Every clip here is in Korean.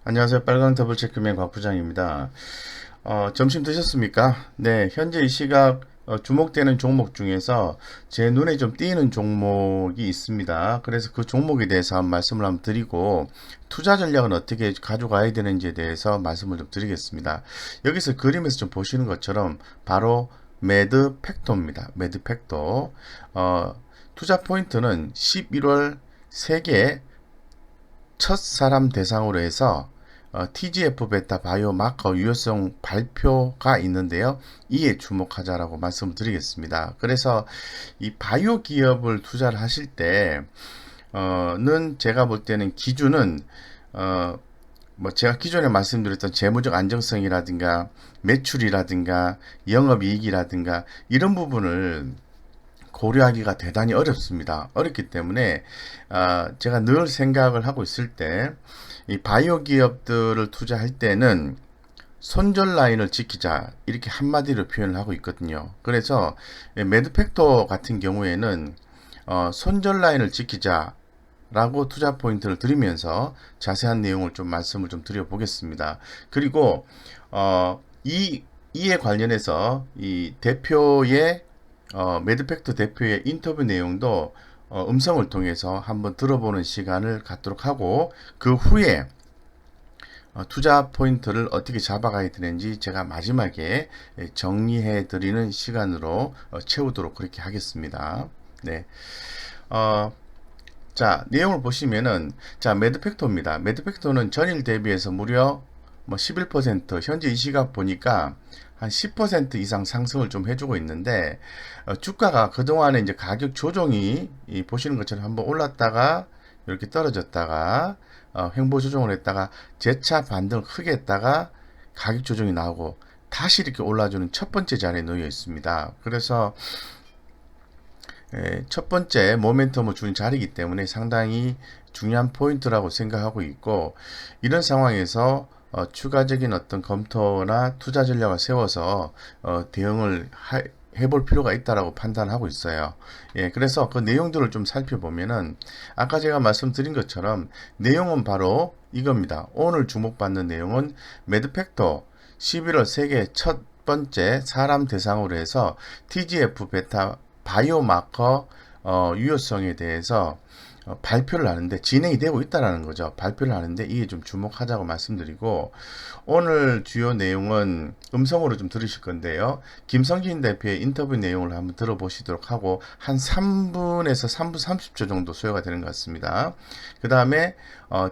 안녕하세요. 빨강 더블 체크맨 곽 부장입니다. 점심 드셨습니까? 네, 현재 이 시각 주목되는 종목 중에서 제 눈에 좀 띄는 종목이 있습니다. 그래서 그 종목에 대해서 말씀을 한번 드리고 투자 전략은 어떻게 가져가야 되는지에 대해서 말씀을 좀 드리겠습니다. 여기서 그림에서 좀 보시는 것처럼 바로 매드팩토입니다. 매드팩토. 투자 포인트는 11월 세계 첫 사람 대상으로 해서 TGF 베타 바이오 마커 유효성 발표가 있는데요. 이에 주목하자라고 말씀드리겠습니다. 그래서 이 바이오 기업을 투자를 하실 때는 제가 볼 때는 기준은 뭐 제가 기존에 말씀드렸던 재무적 안정성이라든가 매출이라든가 영업이익이라든가 이런 부분을 고려하기가 대단히 어렵습니다. 어렵기 때문에 제가 늘 생각을 하고 있을 때 이 바이오 기업들을 투자할 때는 손절 라인을 지키자 이렇게 한마디로 표현을 하고 있거든요. 그래서 매드팩토 같은 경우에는 손절 라인을 지키자 라고 투자 포인트를 드리면서 자세한 내용을 좀 말씀을 좀 드려보겠습니다. 그리고 이에 관련해서 이 대표의 매드팩트 대표의 인터뷰 내용도 음성을 통해서 한번 들어보는 시간을 갖도록 하고 그 후에 투자 포인트를 어떻게 잡아가야 되는지 제가 마지막에 정리해 드리는 시간으로 채우도록 그렇게 하겠습니다. 네. 자, 내용을 보시면은 자, 매드팩토입니다. 매드팩토는 전일 대비해서 무려 뭐 11% 현재 이 시각 보니까 한 10% 이상 상승을 좀 해주고 있는데 주가가 그동안에 이제 가격 조정이 보시는 것처럼 한번 올랐다가 이렇게 떨어졌다가 횡보 조정을 했다가 재차 반등을 크게 했다가 가격 조정이 나오고 다시 이렇게 올라주는 첫 번째 자리에 놓여 있습니다. 그래서 첫 번째 모멘텀을 주는 자리이기 때문에 상당히 중요한 포인트라고 생각하고 있고 이런 상황에서 추가적인 어떤 검토나 투자 전략을 세워서 대응을 해볼 필요가 있다라고 판단하고 있어요. 예, 그래서 그 내용들을 좀 살펴보면은 아까 제가 말씀드린 것처럼 내용은 바로 이겁니다. 오늘 주목받는 내용은 매드팩토 11월 세계 첫 번째 사람 대상으로 해서 TGF 베타 바이오마커 유효성에 대해서 발표를 하는데 진행이 되고 있다라는 거죠. 발표를 하는데 이게 좀 주목하자고 말씀드리고 오늘 주요 내용은 음성으로 좀 들으실 건데요. 김성진 대표의 인터뷰 내용을 한번 들어보시도록 하고 한 3분에서 3분 30초 정도 소요가 되는 것 같습니다. 그 다음에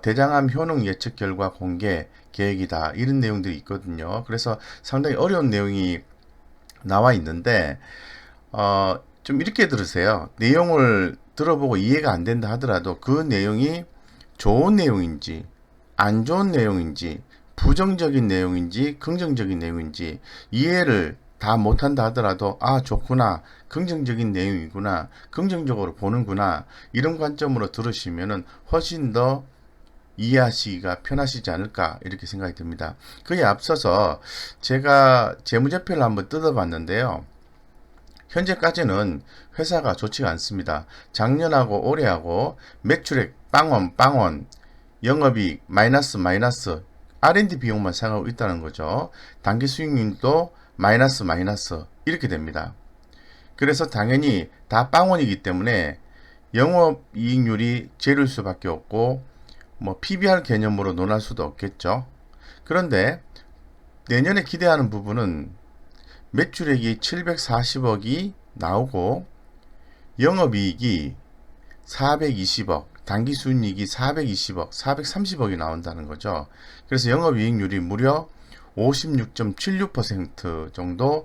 대장암 효능 예측 결과 공개 계획이다 이런 내용들이 있거든요. 그래서 상당히 어려운 내용이 나와 있는데 좀 이렇게 들으세요. 내용을 들어보고 이해가 안 된다 하더라도 그 내용이 좋은 내용인지 안 좋은 내용인지 부정적인 내용인지 긍정적인 내용인지 이해를 다 못한다 하더라도 아 좋구나 긍정적인 내용이구나 긍정적으로 보는구나 이런 관점으로 들으시면은 훨씬 더 이해하시기가 편하시지 않을까 이렇게 생각이 듭니다. 그에 앞서서 제가 재무제표를 한번 뜯어봤는데요. 현재까지는 회사가 좋지가 않습니다. 작년하고 올해하고 매출액 빵원, 영업이익 마이너스, R&D 비용만 생각하고 있다는 거죠. 당기 수익률도 마이너스 이렇게 됩니다. 그래서 당연히 다 빵원이기 때문에 영업이익률이 제로일 수밖에 없고 뭐 PBR 개념으로 논할 수도 없겠죠. 그런데 내년에 기대하는 부분은 매출액이 740억이 나오고 영업이익이 420억, 당기순이익이 420억, 430억이 나온다는 거죠. 그래서 영업이익률이 무려 56.76% 정도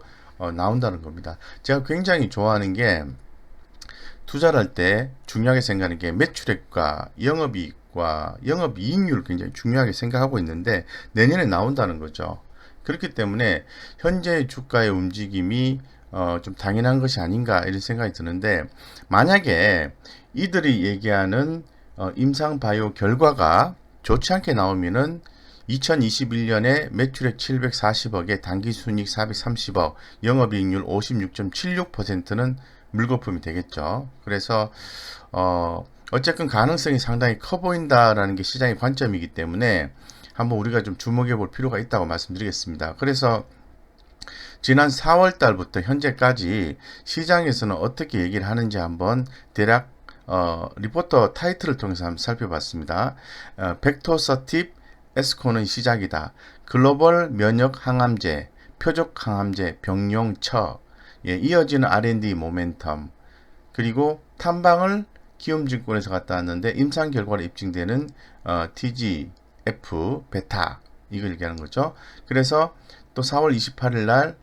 나온다는 겁니다. 제가 굉장히 좋아하는 게 투자를 할 때 중요하게 생각하는 게 매출액과 영업이익과 영업이익률을 굉장히 중요하게 생각하고 있는데 내년에 나온다는 거죠. 그렇기 때문에 현재 주가의 움직임이 좀 당연한 것이 아닌가 이런 생각이 드는데 만약에 이들이 얘기하는 임상바이오 결과가 좋지 않게 나오면은 2021년에 매출액 740억에 당기순이익 430억, 영업이익률 56.76%는 물거품이 되겠죠. 그래서 어쨌든 가능성이 상당히 커 보인다라는 게 시장의 관점이기 때문에 한번 우리가 좀 주목해 볼 필요가 있다고 말씀드리겠습니다. 그래서 지난 4월 달부터 현재까지 시장에서는 어떻게 얘기를 하는지 한번 대략 리포터 타이틀을 통해서 한번 살펴봤습니다. 벡터서팁 에스코는 시작이다. 글로벌 면역 항암제, 표적 항암제, 병용처, 이어지는 R&D 모멘텀, 그리고 탐방을 키움증권에서 갔다 왔는데 임상 결과로 입증되는 TGF 베타, 이걸 얘기하는 거죠. 그래서 또 4월 28일 날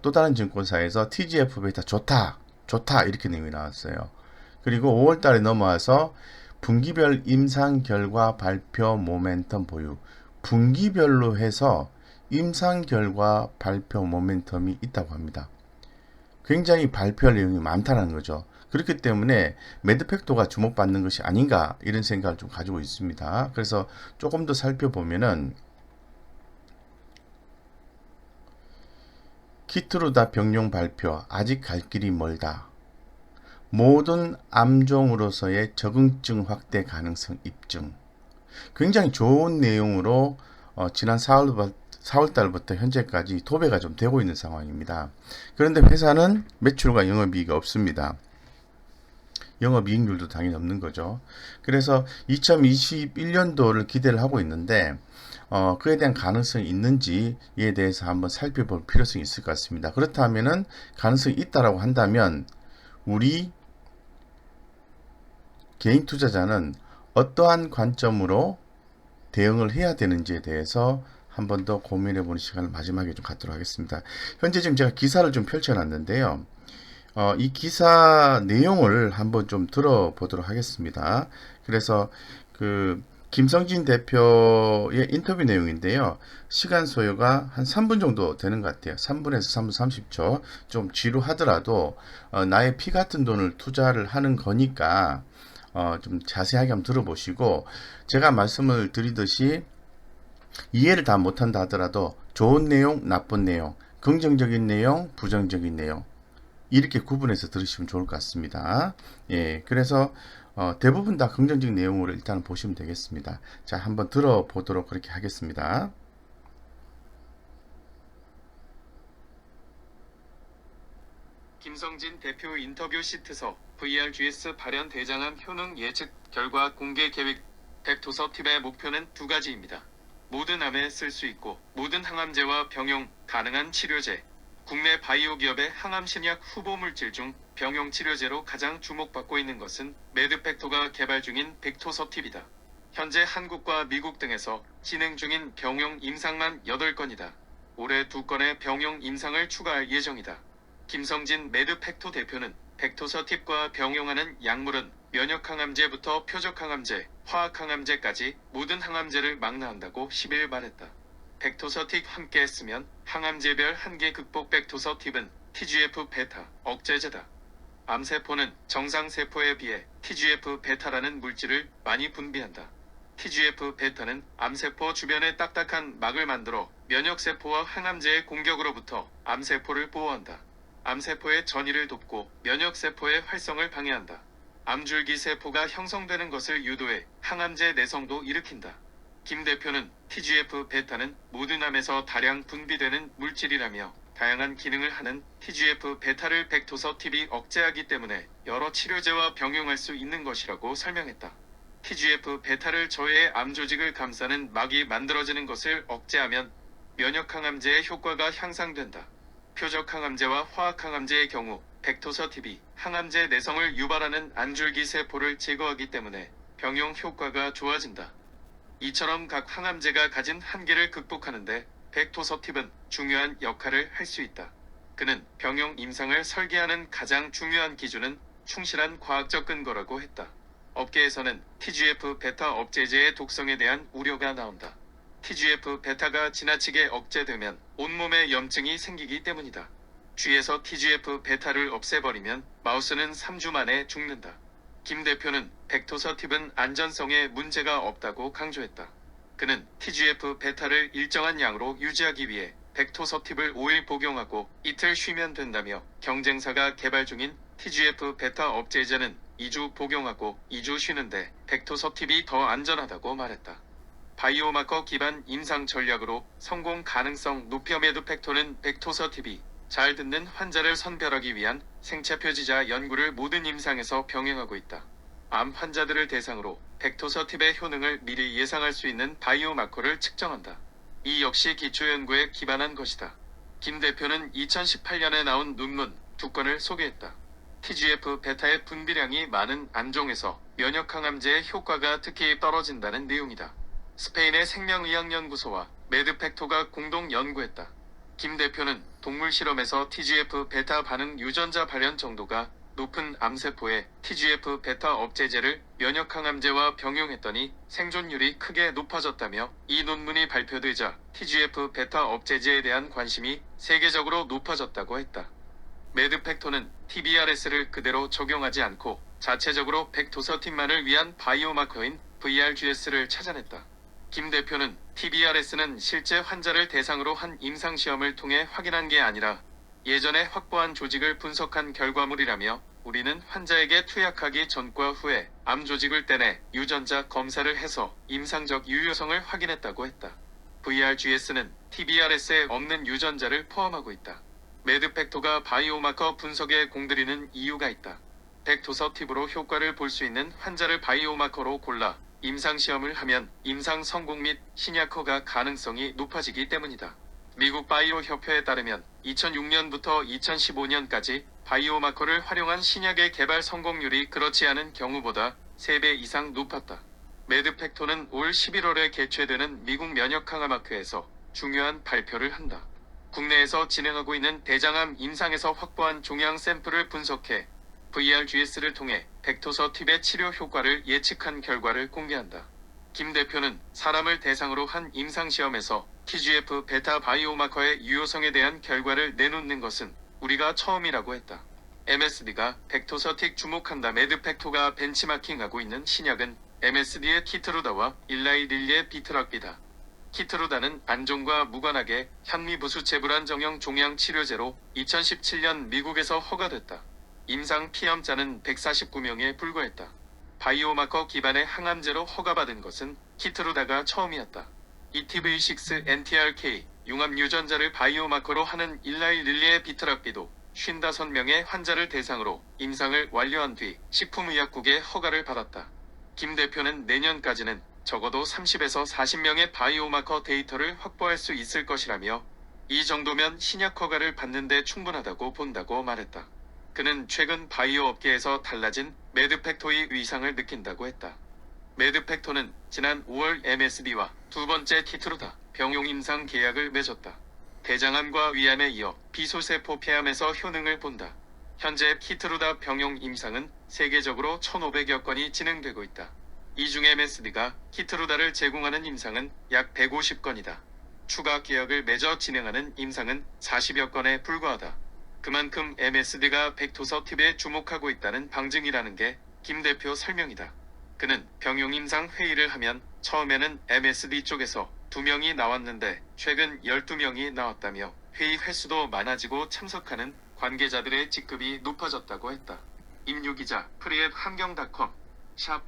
또 다른 증권사에서 TGF 베타 좋다 이렇게 내용이 나왔어요. 그리고 5월 달에 넘어와서 분기별 임상 결과 발표 모멘텀 보유, 분기별로 해서 임상 결과 발표 모멘텀이 있다고 합니다. 굉장히 발표할 내용이 많다는 거죠. 그렇기 때문에 매드팩토가 주목받는 것이 아닌가 이런 생각을 좀 가지고 있습니다. 그래서 조금 더 살펴보면은 키트루다 병용 발표, 아직 갈 길이 멀다. 모든 암종으로서의 적응증 확대 가능성 입증. 굉장히 좋은 내용으로 지난 4월 달부터 현재까지 도배가 좀 되고 있는 상황입니다. 그런데 회사는 매출과 영업이익이 없습니다. 영업이익률도 당연히 없는 거죠. 그래서 2021년도를 기대를 하고 있는데 그에 대한 가능성이 있는지에 대해서 한번 살펴볼 필요성이 있을 것 같습니다. 그렇다면은 가능성이 있다라고 한다면 우리 개인 투자자는 어떠한 관점으로 대응을 해야 되는지에 대해서 한 번 더 고민해 보는 시간을 마지막에 좀 갖도록 하겠습니다. 현재 지금 제가 기사를 좀 펼쳐놨는데요. 이 기사 내용을 한번 좀 들어보도록 하겠습니다. 그래서 김성진 대표의 인터뷰 내용인데요. 시간 소요가 한 3분 정도 되는 것 같아요. 3분에서 3분 30초. 좀 지루하더라도 나의 피 같은 돈을 투자를 하는 거니까 좀 자세하게 한번 들어보시고, 제가 말씀을 드리듯이 이해를 다 못한다 하더라도 좋은 내용, 나쁜 내용, 긍정적인 내용, 부정적인 내용, 이렇게 구분해서 들으시면 좋을 것 같습니다. 그래서 대부분 다 긍정적인 내용으로 일단 보시면 되겠습니다. 자, 한번 들어보도록 그렇게 하겠습니다. 김성진 대표 인터뷰 시트서 VRGS 발현 대장암 효능 예측 결과 공개 계획. 벡터서팁의 목표는 두 가지입니다. 모든 암에 쓸 수 있고 모든 항암제와 병용 가능한 치료제. 국내 바이오 기업의 항암 신약 후보 물질 중 병용 치료제로 가장 주목받고 있는 것은 매드팩토가 개발 중인 벡터서팁이다. 현재 한국과 미국 등에서 진행 중인 병용 임상만 8건이다. 올해 2건의 병용 임상을 추가할 예정이다. 김성진 매드팩토 대표는 벡터서팁과 병용하는 약물은 면역항암제부터 표적항암제, 화학항암제까지 모든 항암제를 망라한다고 10일 말했다. 벡터서팁 함께 했으면 항암제별 한계 극복. 벡터서팁은 TGF 베타 억제제다. 암세포는 정상세포에 비해 TGF 베타라는 물질을 많이 분비한다. TGF 베타는 암세포 주변에 딱딱한 막을 만들어 면역세포와 항암제의 공격으로부터 암세포를 보호한다. 암세포의 전이를 돕고 면역세포의 활성을 방해한다. 암줄기 세포가 형성되는 것을 유도해 항암제 내성도 일으킨다. 김 대표는 TGF 베타는 모든 암에서 다량 분비되는 물질이라며 다양한 기능을 하는 TGF 베타를 벡터서팁이 억제하기 때문에 여러 치료제와 병용할 수 있는 것이라고 설명했다. TGF 베타를 저해해 암조직을 감싸는 막이 만들어지는 것을 억제하면 면역항암제의 효과가 향상된다. 표적항암제와 화학항암제의 경우 벡터서팁이 항암제 내성을 유발하는 안줄기 세포를 제거하기 때문에 병용 효과가 좋아진다. 이처럼 각 항암제가 가진 한계를 극복하는데 벡터서팁은 중요한 역할을 할 수 있다. 그는 병용 임상을 설계하는 가장 중요한 기준은 충실한 과학적 근거라고 했다. 업계에서는 TGF 베타 억제제의 독성에 대한 우려가 나온다. TGF 베타가 지나치게 억제되면 온몸에 염증이 생기기 때문이다. 쥐에서 TGF 베타를 없애버리면 마우스는 3주 만에 죽는다. 김 대표는 벡터서팁은 안전성에 문제가 없다고 강조했다. 그는 TGF 베타를 일정한 양으로 유지하기 위해 벡터서팁을 5일 복용하고 이틀 쉬면 된다며 경쟁사가 개발 중인 TGF 베타 억제제는 2주 복용하고 2주 쉬는데 벡토서팁이 더 안전하다고 말했다. 바이오마커 기반 임상 전략으로 성공 가능성 높여 메드팩토는 벡토서팁이 잘 듣는 환자를 선별하기 위한 생체 표지자 연구를 모든 임상에서 병행하고 있다. 암 환자들을 대상으로 벡토서팁의 효능을 미리 예상할 수 있는 바이오마커를 측정한다. 이 역시 기초 연구에 기반한 것이다. 김 대표는 2018년에 나온 논문 2건을 소개했다. TGF-베타의 분비량이 많은 암종에서 면역항암제의 효과가 특히 떨어진다는 내용이다. 스페인의 생명의학연구소와 메드팩토가 공동 연구했다. 김 대표는 동물 실험에서 TGF-베타 반응 유전자 발현 정도가 높은 암세포에 TGF-베타 억제제를 면역항암제와 병용했더니 생존율이 크게 높아졌다며 이 논문이 발표되자 TGF-베타 억제제에 대한 관심이 세계적으로 높아졌다고 했다. 메드팩토는 TBRS를 그대로 적용하지 않고 자체적으로 벡토서팁만을 위한 바이오마커인 VRGS를 찾아냈다. 김 대표는 TBRS는 실제 환자를 대상으로 한 임상시험을 통해 확인한 게 아니라 예전에 확보한 조직을 분석한 결과물이라며 우리는 환자에게 투약하기 전과 후에 암 조직을 떼내 유전자 검사를 해서 임상적 유효성을 확인했다고 했다. VRGS는 TBRS에 없는 유전자를 포함하고 있다. 메드팩토가 바이오마커 분석에 공들이는 이유가 있다. 벡토서팁으로 효과를 볼 수 있는 환자를 바이오마커로 골라 임상시험을 하면 임상 성공 및 신약허가 가능성이 높아지기 때문이다. 미국 바이오 협회에 따르면 2006년부터 2015년까지 바이오마커를 활용한 신약의 개발 성공률이 그렇지 않은 경우보다 3배 이상 높았다. 메드팩토는 올 11월에 개최되는 미국 면역항암학회에서 중요한 발표를 한다. 국내에서 진행하고 있는 대장암 임상에서 확보한 종양 샘플을 분석해 VRGS를 통해 벡토서팁의 치료 효과를 예측한 결과를 공개한다. 김 대표는 사람을 대상으로 한 임상시험에서 TGF-베타 바이오마커의 유효성에 대한 결과를 내놓는 것은 우리가 처음이라고 했다. MSD가 벡토서틱 주목한다. 메드팩토가 벤치마킹하고 있는 신약은 MSD의 키트루다와 일라이 릴리의 비트락비다. 키트루다는 안종과 무관하게 현미부수체 불안정형 종양 치료제로 2017년 미국에서 허가됐다. 임상 피험자는 149명에 불과했다. 바이오마커 기반의 항암제로 허가받은 것은 키트루다가 처음이었다. ETV6 NTRK 융합 유전자를 바이오마커로 하는 일라이 릴리의 비트락비도 55명의 환자를 대상으로 임상을 완료한 뒤 식품의약국의 허가를 받았다. 김 대표는 내년까지는 적어도 30에서 40명의 바이오마커 데이터를 확보할 수 있을 것이라며 이 정도면 신약 허가를 받는 데 충분하다고 본다고 말했다. 그는 최근 바이오 업계에서 달라진 메드팩토의 위상을 느낀다고 했다. 메드팩토는 지난 5월 MSD와 두 번째 키트루다 병용 임상 계약을 맺었다. 대장암과 위암에 이어 비소세포 폐암에서 효능을 본다. 현재 키트루다 병용 임상은 세계적으로 1,500여 건이 진행되고 있다. 이 중 MSD가 키트루다를 제공하는 임상은 약 150건이다. 추가 계약을 맺어 진행하는 임상은 40여 건에 불과하다. 그만큼 MSD가 벡토서팁에 주목하고 있다는 방증이라는 게 김 대표 설명이다. 그는 병용 임상 회의를 하면 처음에는 MSD 쪽에서 2명이 나왔는데 최근 12명이 나왔다며 회의 횟수도 많아지고 참석하는 관계자들의 직급이 높아졌다고 했다. 임유 기자, 프리앱 환경닷컴, 샵.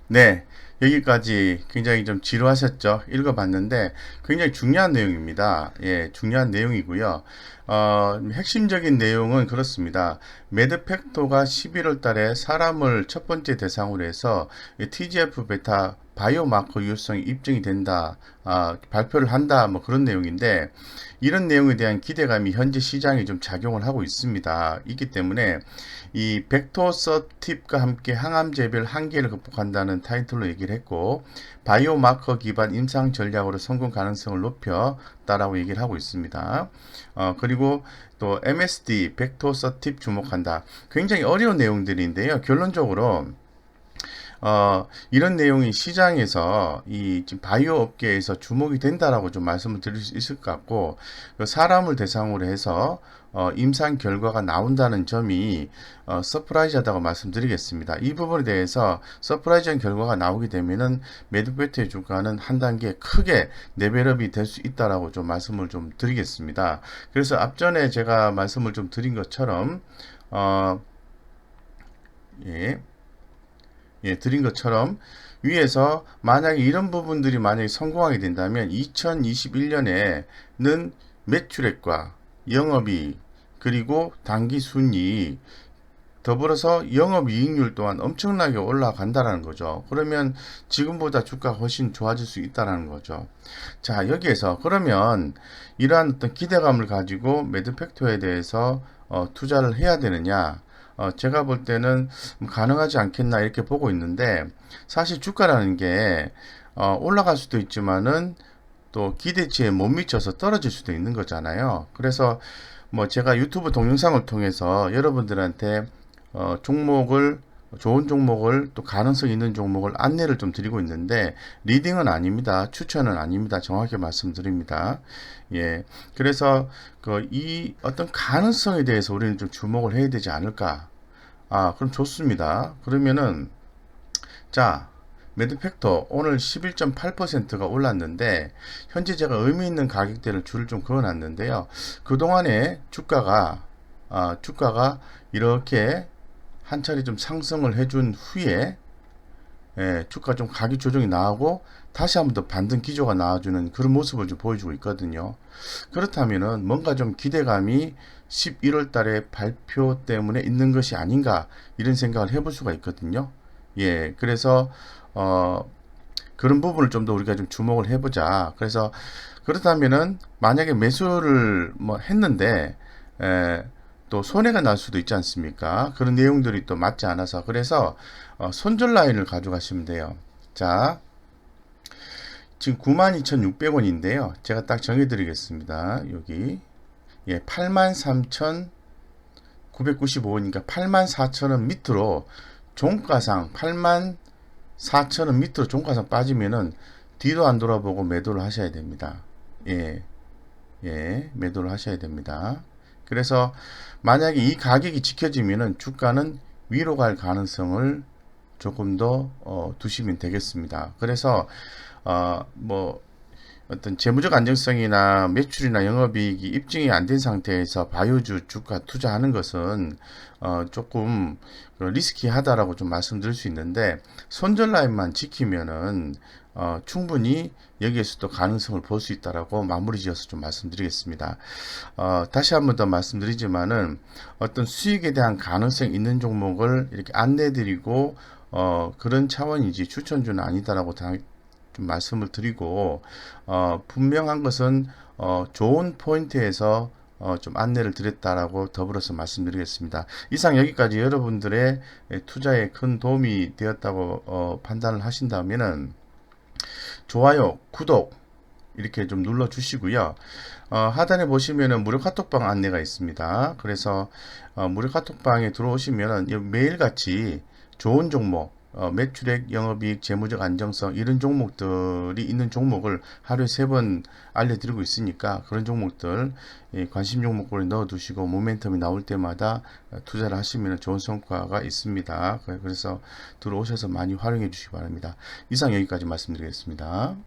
네, 여기까지 굉장히 좀 지루하셨죠? 읽어봤는데 굉장히 중요한 내용입니다. 예, 중요한 내용이고요. 핵심적인 내용은 그렇습니다. 메드팩토가 11월 달에 사람을 첫 번째 대상으로 해서 TGF-베타 바이오마커 유효성이 입증이 된다, 발표를 한다, 뭐 그런 내용인데, 이런 내용에 대한 기대감이 현재 시장에 좀 작용을 하고 있습니다. 있기 때문에 이 벡토서팁과 함께 항암제별 한계를 극복한다는 타이틀로 얘기를 했고, 바이오마커 기반 임상 전략으로 성공 가능성을 높였다라고 얘기를 하고 있습니다. 그리고 또 MSD, 벡토서팁 주목한다. 굉장히 어려운 내용들인데요. 결론적으로 이런 내용이 시장에서 이 지금 바이오 업계에서 주목이 된다라고 좀 말씀을 드릴 수 있을 것 같고, 사람을 대상으로 해서 임상 결과가 나온다는 점이 서프라이즈하다고 말씀드리겠습니다. 이 부분에 대해서 서프라이즈한 결과가 나오게 되면은 메드팩토의 주가는 한 단계 크게 레벨업이 될 수 있다라고 좀 말씀을 좀 드리겠습니다. 그래서 앞전에 제가 말씀을 좀 드린 것처럼 예, 예, 드린 것처럼 위에서 만약에 이런 부분들이 만약에 성공하게 된다면 2021년에는 매출액과 영업이익 그리고 당기 순이익 더불어서 영업이익률 또한 엄청나게 올라간다라는 거죠. 그러면 지금보다 주가가 훨씬 좋아질 수 있다라는 거죠. 자, 여기에서 그러면 이러한 어떤 기대감을 가지고 매드팩토에 대해서 투자를 해야 되느냐? 제가 볼 때는 가능하지 않겠나 이렇게 보고 있는데 사실 주가라는 게 올라갈 수도 있지만은 또 기대치에 못 미쳐서 떨어질 수도 있는 거잖아요. 그래서 뭐 제가 유튜브 동영상을 통해서 여러분들한테 종목을 좋은 종목을 또 가능성 있는 종목을 안내를 좀 드리고 있는데 리딩은 아닙니다. 추천은 아닙니다. 정확히 말씀드립니다. 예. 그래서 이 어떤 가능성에 대해서 우리는 좀 주목을 해야 되지 않을까? 아, 그럼 좋습니다. 그러면은 자, 매드팩터 오늘 11.8%가 올랐는데 현재 제가 의미 있는 가격대를 줄을 좀 그어 놨는데요. 그동안에 주가가 이렇게 한 차례 좀 상승을 해준 후에 주가 좀 가격 조정이 나오고 다시 한번 더 반등 기조가 나와주는 그런 모습을 좀 보여주고 있거든요. 그렇다면은 뭔가 좀 기대감이 11월 달에 발표 때문에 있는 것이 아닌가 이런 생각을 해볼 수가 있거든요. 예, 그래서 그런 부분을 좀 더 우리가 좀 주목을 해보자. 그래서 그렇다면은 만약에 매수를 뭐 했는데 또 손해가 날 수도 있지 않습니까? 그런 내용들이 또 맞지 않아서 그래서 손절 라인을 가져가시면 돼요. 자, 지금 92,600원인데요. 제가 딱 정해드리겠습니다. 여기 예, 83,995원이니까 84,000원 밑으로 종가상 84,000원 밑으로 종가상 빠지면은 뒤도 안 돌아보고 매도를 하셔야 됩니다. 예, 예, 매도를 하셔야 됩니다. 그래서 만약에 이 가격이 지켜지면은 주가는 위로 갈 가능성을 조금 더 두시면 되겠습니다. 그래서 뭐 어떤 재무적 안정성이나 매출이나 영업이익이 입증이 안 된 상태에서 바이오주 주가 투자하는 것은 조금 리스키하다라고 좀 말씀드릴 수 있는데 손절 라인만 지키면은 충분히 여기에서도 가능성을 볼 수 있다라고 마무리 지어서 좀 말씀드리겠습니다. 다시 한번 더 말씀드리지만은 어떤 수익에 대한 가능성 있는 종목을 이렇게 안내드리고 그런 차원이지 추천주는 아니다라고 좀 말씀을 드리고 분명한 것은 좋은 포인트에서 좀 안내를 드렸다라고 더불어서 말씀드리겠습니다. 이상 여기까지 여러분들의 투자에 큰 도움이 되었다고 판단을 하신다면은 좋아요, 구독 이렇게 좀 눌러 주시고요. 하단에 보시면은 무료 카톡방 안내가 있습니다. 그래서 무료 카톡방에 들어오시면은 매일같이 좋은 종목 매출액, 영업이익, 재무적 안정성 이런 종목들이 있는 종목을 하루에 3번 알려드리고 있으니까 그런 종목들 관심 종목으로 넣어두시고 모멘텀이 나올 때마다 투자를 하시면 좋은 성과가 있습니다. 그래서 들어오셔서 많이 활용해 주시기 바랍니다. 이상 여기까지 말씀드리겠습니다.